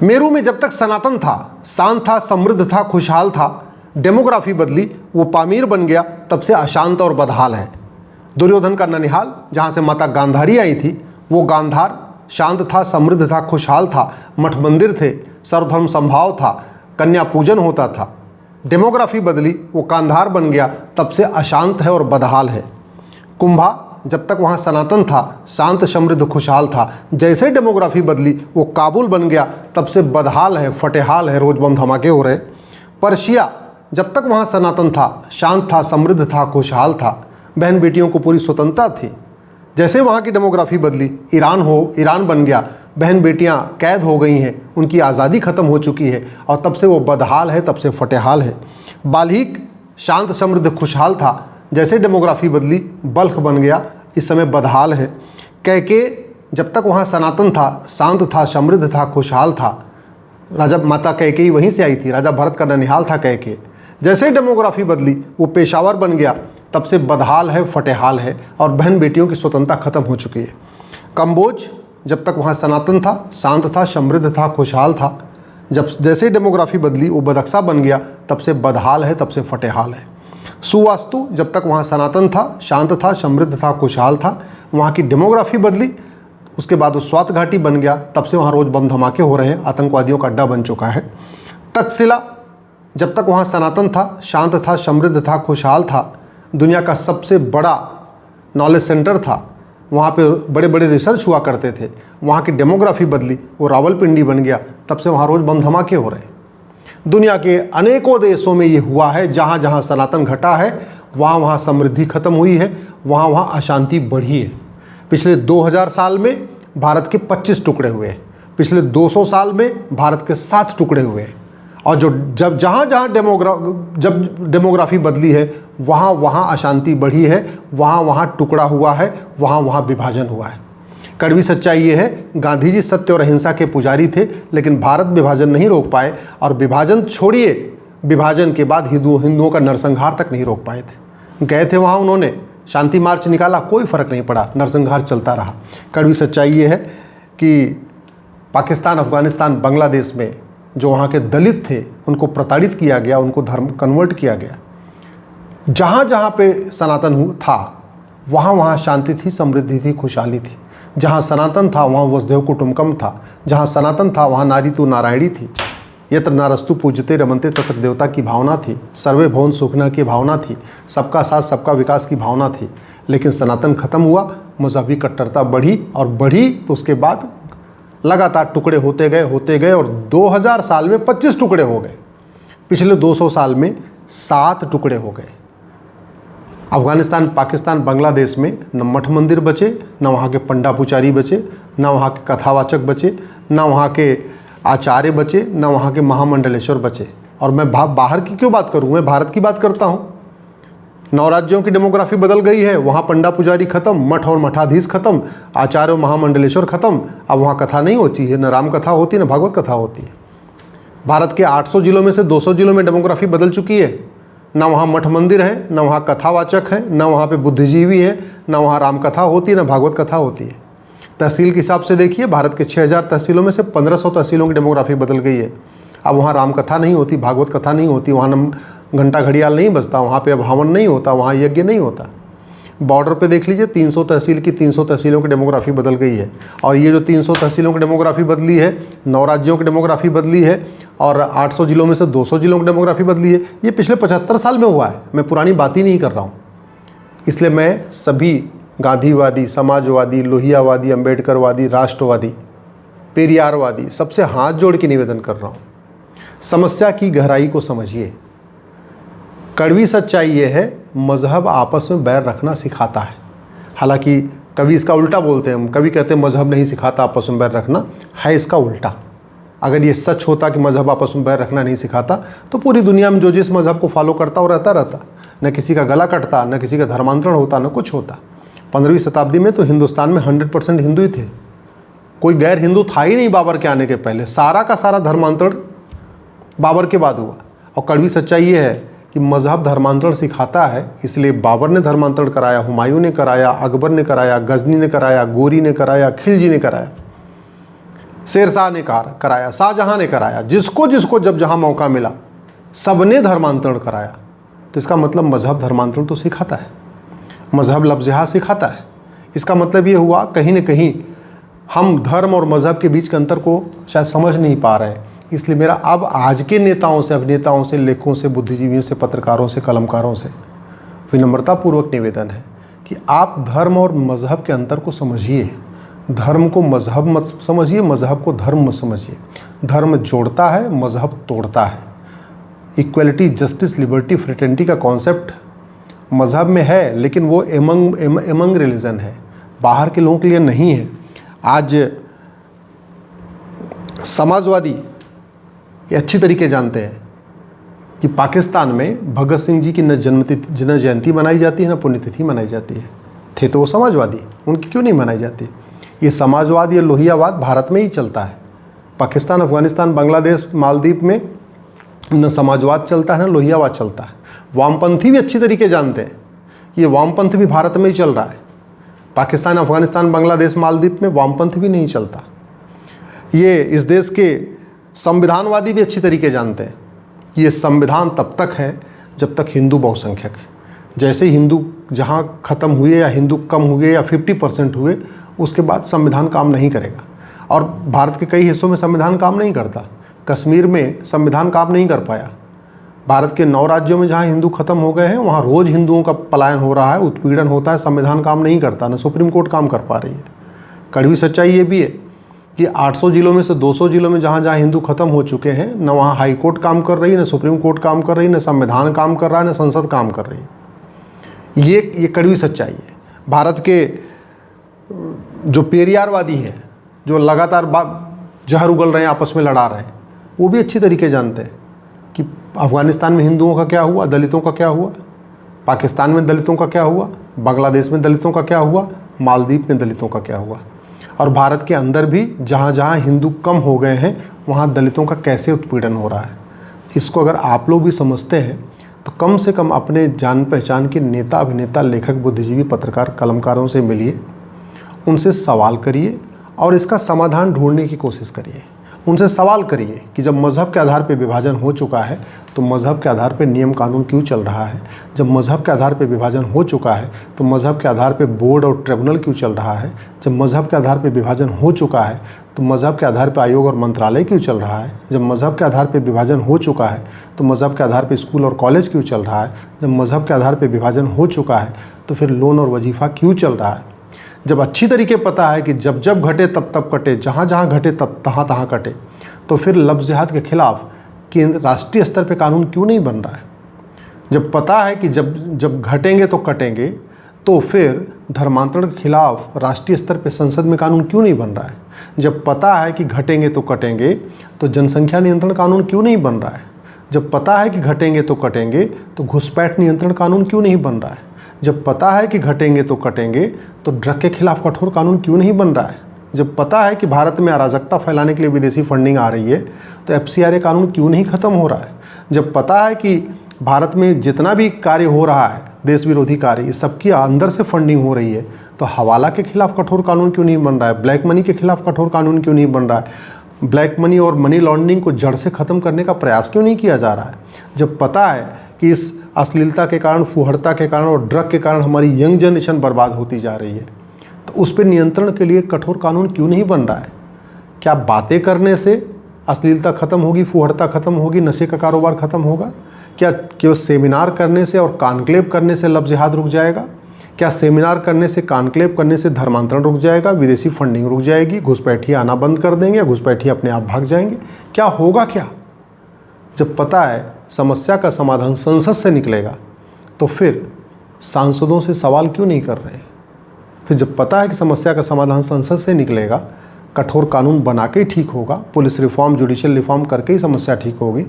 मेरू में जब तक सनातन था, शांत था, समृद्ध था, खुशहाल था, डेमोग्राफी बदली, वो पामीर बन गया, तब से अशांत और बदहाल है। दुर्योधन का ननिहाल, जहाँ से माता गांधारी आई थी, वो गांधार शांत था, समृद्ध था, खुशहाल था, मठ मंदिर थे, सर्वधर्म संभाव था, कन्या पूजन होता था। डेमोग्राफी बदली, वो कांधार बन गया, तब से अशांत है और बदहाल है। कुंभा, जब तक वहाँ सनातन था, शांत, समृद्ध, खुशहाल था, जैसे डेमोग्राफी बदली, वो काबुल बन गया, तब से बदहाल है, फटेहाल है, रोज बम धमाके हो रहे। पर्शिया, जब तक वहाँ सनातन था, शांत था, समृद्ध था, खुशहाल था, बहन बेटियों को पूरी स्वतंत्रता थी, जैसे वहाँ की डेमोग्राफी बदली, ईरान बन गया, बहन बेटियाँ कैद हो गई हैं, उनकी आज़ादी ख़त्म हो चुकी है, और तब से वो बदहाल है, तब से फटेहाल है। बाल्हिक शांत, समृद्ध, खुशहाल था, जैसे डेमोग्राफी बदली, बल्ख बन गया, इस समय बदहाल है। कैकेय, जब तक वहाँ सनातन था, शांत था, समृद्ध था, खुशहाल था, राजा माता कैकेयी वहीं से आई थी, राजा भरत का ननिहाल था कैकेय, जैसे डेमोग्राफी बदली, वो पेशावर बन गया, तब से बदहाल है, फटेहाल है, और बहन बेटियों की स्वतंत्रता खत्म हो चुकी है। कंबोज, जब तक वहाँ सनातन था, शांत था, समृद्ध था, खुशहाल था, जैसे डेमोग्राफी बदली, वो बदख्शा बन गया, तब से बदहाल है, तब से फटेहाल है। सुवास्तु, जब तक वहाँ सनातन था, शांत था, समृद्ध था, खुशहाल था, वहाँ की डेमोग्राफी बदली, उसके बाद वो स्वात घाटी बन गया, तब से वहाँ रोज बम धमाके हो रहे हैं, आतंकवादियों का अड्डा बन चुका है। तक्षशिला, जब तक वहाँ सनातन था, शांत था, समृद्ध था, खुशहाल था, दुनिया का सबसे बड़ा नॉलेज सेंटर था, वहाँ पे बड़े बड़े रिसर्च हुआ करते थे, वहाँ की डेमोग्राफी बदली, वो रावलपिंडी बन गया, तब से वहाँ रोज बम धमाके हो रहे हैं। दुनिया के अनेकों देशों में ये हुआ है, जहाँ जहाँ सनातन घटा है, वहाँ वहाँ समृद्धि खत्म हुई है, वहाँ वहाँ अशांति बढ़ी है। पिछले 2000 साल में भारत के 25 टुकड़े हुए हैं, पिछले 200 साल में भारत के 7 टुकड़े हुए हैं, और जहाँ जहाँ डेमोग्राफी बदली है, वहाँ वहाँ अशांति बढ़ी है, वहाँ वहाँ टुकड़ा हुआ है, वहाँ वहाँ विभाजन हुआ है। कड़वी सच्चाई ये है, गांधी जी सत्य और अहिंसा के पुजारी थे, लेकिन भारत विभाजन नहीं रोक पाए, और विभाजन छोड़िए, विभाजन के बाद हिंदुओं का नरसंहार तक नहीं रोक पाए थे। गए थे वहाँ, उन्होंने शांति मार्च निकाला, कोई फ़र्क नहीं पड़ा, नरसंहार चलता रहा। कड़वी सच्चाई ये है कि पाकिस्तान, अफगानिस्तान, बांग्लादेश में जो वहाँ के दलित थे, उनको प्रताड़ित किया गया, उनको धर्म कन्वर्ट किया गया। जहाँ जहाँ पे सनातन था, वहाँ वहाँ शांति थी, समृद्धि थी, खुशहाली थी। जहाँ सनातन था, वहाँ वसुधैव कुटुम्बकम था, जहाँ सनातन था, वहाँ नारी तू नारायणी थी, यत्र नारस्तु पूज्यते रमन्ते तत्र देवता की भावना थी, सर्वे भवन सुखना की भावना थी, सबका साथ सबका विकास की भावना थी। लेकिन सनातन खत्म हुआ, मजहबी कट्टरता बढ़ी, और बढ़ी तो उसके बाद लगातार टुकड़े होते गए, और 2000 साल में 25 टुकड़े हो गए, पिछले 200 साल में 7 टुकड़े हो गए। अफगानिस्तान, पाकिस्तान, बांग्लादेश में न मठ मंदिर बचे, न वहाँ के पंडा पुजारी बचे, न वहाँ के कथावाचक बचे, न वहाँ के आचार्य बचे, न वहाँ के महामंडलेश्वर बचे। और मैं बाहर की क्यों बात करूँ, मैं भारत की बात करता हूँ। 9 राज्यों की डेमोग्राफी बदल गई है, वहाँ पंडा पुजारी खत्म, मठ और मठाधीश खत्म, आचार्य और महामंडलेश्वर खत्म। अब वहाँ कथा नहीं होती है, न राम कथा होती है, न भागवत कथा होती है। भारत के 800 जिलों में से 200 जिलों में डेमोग्राफी बदल चुकी है, न वहाँ मठ मंदिर है, न वहाँ कथावाचक है, न वहाँ पे बुद्धिजीवी है, न वहाँ राम कथा होती है, न भागवत कथा होती है। तहसील के हिसाब से देखिए, भारत के 6000 तहसीलों में से 1500 तहसीलों की डेमोग्राफी बदल गई है। अब वहाँ राम कथा नहीं होती, भागवत कथा नहीं होती, वहाँ घंटा घड़ियाल नहीं बजता, वहाँ पे अब हवन नहीं होता, वहाँ यज्ञ नहीं होता। बॉर्डर पे देख लीजिए, 300 तहसील की 300 तहसीलों की डेमोग्राफी बदल गई है। और ये जो 300 तहसीलों की डेमोग्राफी बदली है, 9 राज्यों की डेमोग्राफी बदली है, और 800 जिलों में से 200 जिलों की डेमोग्राफी बदली है, ये पिछले 75 साल में हुआ है। मैं पुरानी बात ही नहीं कर रहा हूँ। इसलिए मैं सभी गांधीवादी, समाजवादी, लोहियावादी, अम्बेडकरवादी, राष्ट्रवादी, पेरियारवादी सबसे हाथ जोड़ के निवेदन कर रहा हूँ, समस्या की गहराई को समझिए। कड़वी सच्चाई ये है, मज़हब आपस में बैर रखना सिखाता है। हालांकि कभी इसका उल्टा बोलते हैं, हम कभी कहते हैं मज़हब नहीं सिखाता आपस में बैर रखना, है इसका उल्टा। अगर ये सच होता कि मज़हब आपस में बैर रखना नहीं सिखाता, तो पूरी दुनिया में जो जिस मज़हब को फॉलो करता वो रहता, न किसी का गला कटता, न किसी का धर्मांतरण होता, न कुछ होता। 15वीं शताब्दी में तो हिंदुस्तान में 100% हिंदू ही थे, कोई गैर हिंदू था ही नहीं बाबर के आने के पहले। सारा का सारा धर्मांतरण बाबर के बाद हुआ। और कड़वी सच्चाई ये है कि मज़हब धर्मांतरण सिखाता है, इसलिए बाबर ने धर्मांतरण कराया, हुमायूं ने कराया, अकबर ने कराया, गजनी ने कराया, गोरी ने कराया, खिलजी ने कराया। शेरशाह ने कराया, शाहजहां ने कराया, जिसको जिसको जब जहां मौका मिला सबने धर्मांतरण कराया। तो इसका मतलब मजहब धर्मांतरण तो सिखाता है, मजहब लफ्ज़ जिहाद सिखाता है। इसका मतलब ये हुआ कहीं ना कहीं हम धर्म और मजहब के बीच के अंतर को शायद समझ नहीं पा रहे हैं। इसलिए मेरा अब आज के नेताओं से, अभिनेताओं से, लेखकों से, बुद्धिजीवियों से, पत्रकारों से, कलमकारों से विनम्रतापूर्वक निवेदन है कि आप धर्म और मजहब के अंतर को समझिए। धर्म को मजहब मत समझिए, मजहब को धर्म मत समझिए। धर्म जोड़ता है, मजहब तोड़ता है। इक्वलिटी, जस्टिस, लिबर्टी, फ्रेटर्निटी का कॉन्सेप्ट मजहब में है, लेकिन वो एमंग रिलीजन है, बाहर के लोगों के लिए नहीं है। आज समाजवादी ये अच्छी तरीके जानते हैं कि पाकिस्तान में भगत सिंह जी की न जयंती मनाई जाती है, न पुण्यतिथि मनाई जाती है। थे तो वो समाजवादी, उनकी क्यों नहीं मनाई जाती? ये समाजवाद, ये लोहियावाद भारत में ही चलता है। पाकिस्तान, अफगानिस्तान, बांग्लादेश, मालदीव में न समाजवाद चलता है, न लोहियावाद चलता है। वामपंथी भी अच्छी तरीके जानते हैं, ये वामपंथ भी भारत में ही चल रहा है। पाकिस्तान, अफगानिस्तान, बांग्लादेश, मालदीव में वामपंथ भी नहीं चलता। ये इस देश के संविधानवादी भी अच्छी तरीके जानते हैं कि ये संविधान तब तक है जब तक हिंदू बहुसंख्यक है। जैसे ही हिंदू जहाँ ख़त्म हुए या हिंदू कम हुए या 50% हुए, उसके बाद संविधान काम नहीं करेगा। और भारत के कई हिस्सों में संविधान काम नहीं करता। कश्मीर में संविधान काम नहीं कर पाया। भारत के 9 राज्यों में जहाँ हिंदू खत्म हो गए हैं, वहाँ रोज़ हिंदुओं का पलायन हो रहा है, उत्पीड़न होता है, संविधान काम नहीं करता, न सुप्रीम कोर्ट काम कर पा रही है। कड़वी सच्चाई ये भी है कि 800 जिलों में से 200 जिलों में जहाँ जहाँ हिंदू खत्म हो चुके हैं, न वहाँ हाई कोर्ट काम कर रही है, न सुप्रीम कोर्ट काम कर रही है, न संविधान काम कर रहा है, न संसद काम कर रही है। ये कड़वी सच्चाई है। भारत के जो पेरियारवादी हैं, जो लगातार जहर उगल रहे हैं, आपस में लड़ा रहे हैं, वो भी अच्छी तरीके जानते हैं कि अफगानिस्तान में हिंदुओं का क्या हुआ, दलितों का क्या हुआ, पाकिस्तान में दलितों का क्या हुआ, बांग्लादेश में दलितों का क्या हुआ, मालदीव में दलितों का क्या हुआ। और भारत के अंदर भी जहाँ जहाँ हिंदू कम हो गए हैं, वहाँ दलितों का कैसे उत्पीड़न हो रहा है। इसको अगर आप लोग भी समझते हैं तो कम से कम अपने जान पहचान के नेता, अभिनेता, लेखक, बुद्धिजीवी, पत्रकार, कलमकारों से मिलिए, उनसे सवाल करिए और इसका समाधान ढूंढने की कोशिश करिए। उनसे सवाल करिए कि जब मज़हब के आधार पर विभाजन हो चुका है तो मज़हब के आधार पर नियम कानून क्यों चल रहा है। जब मज़हब के आधार पर विभाजन हो चुका है तो मज़हब के आधार पर बोर्ड और ट्रिब्यूनल क्यों चल रहा है। जब मज़हब के आधार पर विभाजन हो चुका है तो मज़हब के आधार पर आयोग और मंत्रालय क्यों चल रहा है। जब मज़हब के आधार पर विभाजन हो चुका है तो मज़हब के आधार पर स्कूल और कॉलेज क्यों चल रहा है। जब मज़हब के आधार पर विभाजन हो चुका है तो फिर लोन और वजीफ़ा क्यों चल रहा है। जब अच्छी तरीके पता है कि जब जब घटे तब तब कटे, जहाँ जहाँ घटे तब तहाँ तहाँ कटे, तो फिर लफ्ज़ जिहाद के खिलाफ केंद्र राष्ट्रीय स्तर पे कानून क्यों नहीं बन रहा है। जब पता है कि जब जब घटेंगे तो कटेंगे, तो फिर धर्मांतरण के खिलाफ राष्ट्रीय स्तर पे संसद में कानून क्यों नहीं बन रहा है। जब पता है कि घटेंगे तो कटेंगे, तो जनसंख्या नियंत्रण कानून क्यों नहीं बन रहा है। जब पता है कि घटेंगे तो कटेंगे, तो घुसपैठ नियंत्रण कानून क्यों नहीं बन रहा है। जब पता है कि घटेंगे तो कटेंगे, तो ड्रग के खिलाफ कठोर कानून क्यों नहीं बन रहा है। जब पता है कि भारत में अराजकता फैलाने के लिए विदेशी फंडिंग आ रही है, तो FCRA कानून क्यों नहीं ख़त्म हो रहा है। जब पता है कि भारत में जितना भी कार्य हो रहा है, देश विरोधी कार्य, इस सबकी अंदर से फंडिंग हो रही है, तो हवाला के खिलाफ कठोर कानून क्यों नहीं बन रहा है। ब्लैक मनी के खिलाफ कठोर कानून क्यों नहीं बन रहा है। ब्लैक मनी और मनी लॉन्ड्रिंग को जड़ से ख़त्म करने का प्रयास क्यों नहीं किया जा रहा है। जब पता है कि इस अश्लीलता के कारण, फुहड़ता के कारण और ड्रग के कारण हमारी यंग जनरेशन बर्बाद होती जा रही है, तो उस पर नियंत्रण के लिए कठोर कानून क्यों नहीं बन रहा है। क्या बातें करने से अश्लीलता ख़त्म होगी, फुहड़ता ख़त्म होगी, नशे का कारोबार ख़त्म होगा। क्या केवल सेमिनार करने से और कानक्लेव करने से लफ्ज़ जिहाद रुक जाएगा। क्या सेमिनार करने से, कानक्लेव करने से धर्मांतरण रुक जाएगा, विदेशी फंडिंग रुक जाएगी, घुसपैठिए आना बंद कर देंगे या घुसपैठिए अपने आप भाग जाएंगे। क्या होगा क्या। जब पता है समस्या का समाधान संसद से निकलेगा, तो फिर सांसदों से सवाल क्यों नहीं कर रहे हैं। फिर जब पता है कि समस्या का समाधान संसद से निकलेगा, कठोर कानून बना के ही ठीक होगा, पुलिस रिफॉर्म, जुडिशियल रिफॉर्म करके ही समस्या ठीक होगी,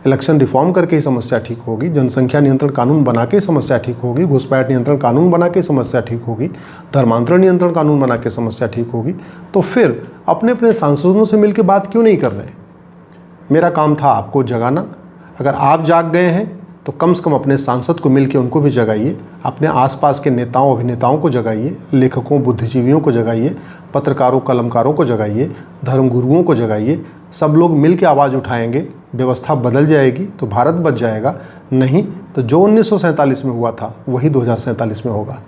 इलेक्शन रिफॉर्म करके ही समस्या ठीक होगी, जनसंख्या नियंत्रण कानून बना के समस्या ठीक होगी, घुसपैठ नियंत्रण कानून बना के समस्या ठीक होगी, धर्मांतरण नियंत्रण कानून बना के समस्या ठीक होगी, तो फिर अपने अपने सांसदों से मिलकर बात क्यों नहीं कर रहे। मेरा काम था आपको जगाना। अगर आप जाग गए हैं तो कम से कम अपने सांसद को मिलकर उनको भी जगाइए, अपने आसपास के नेताओं अभिनेताओं को जगाइए, लेखकों बुद्धिजीवियों को जगाइए, पत्रकारों कलमकारों को जगाइए, धर्मगुरुओं को जगाइए। सब लोग मिल के आवाज़ उठाएंगे, व्यवस्था बदल जाएगी तो भारत बच जाएगा। नहीं तो जो 1947 में हुआ था वही 2047 में होगा।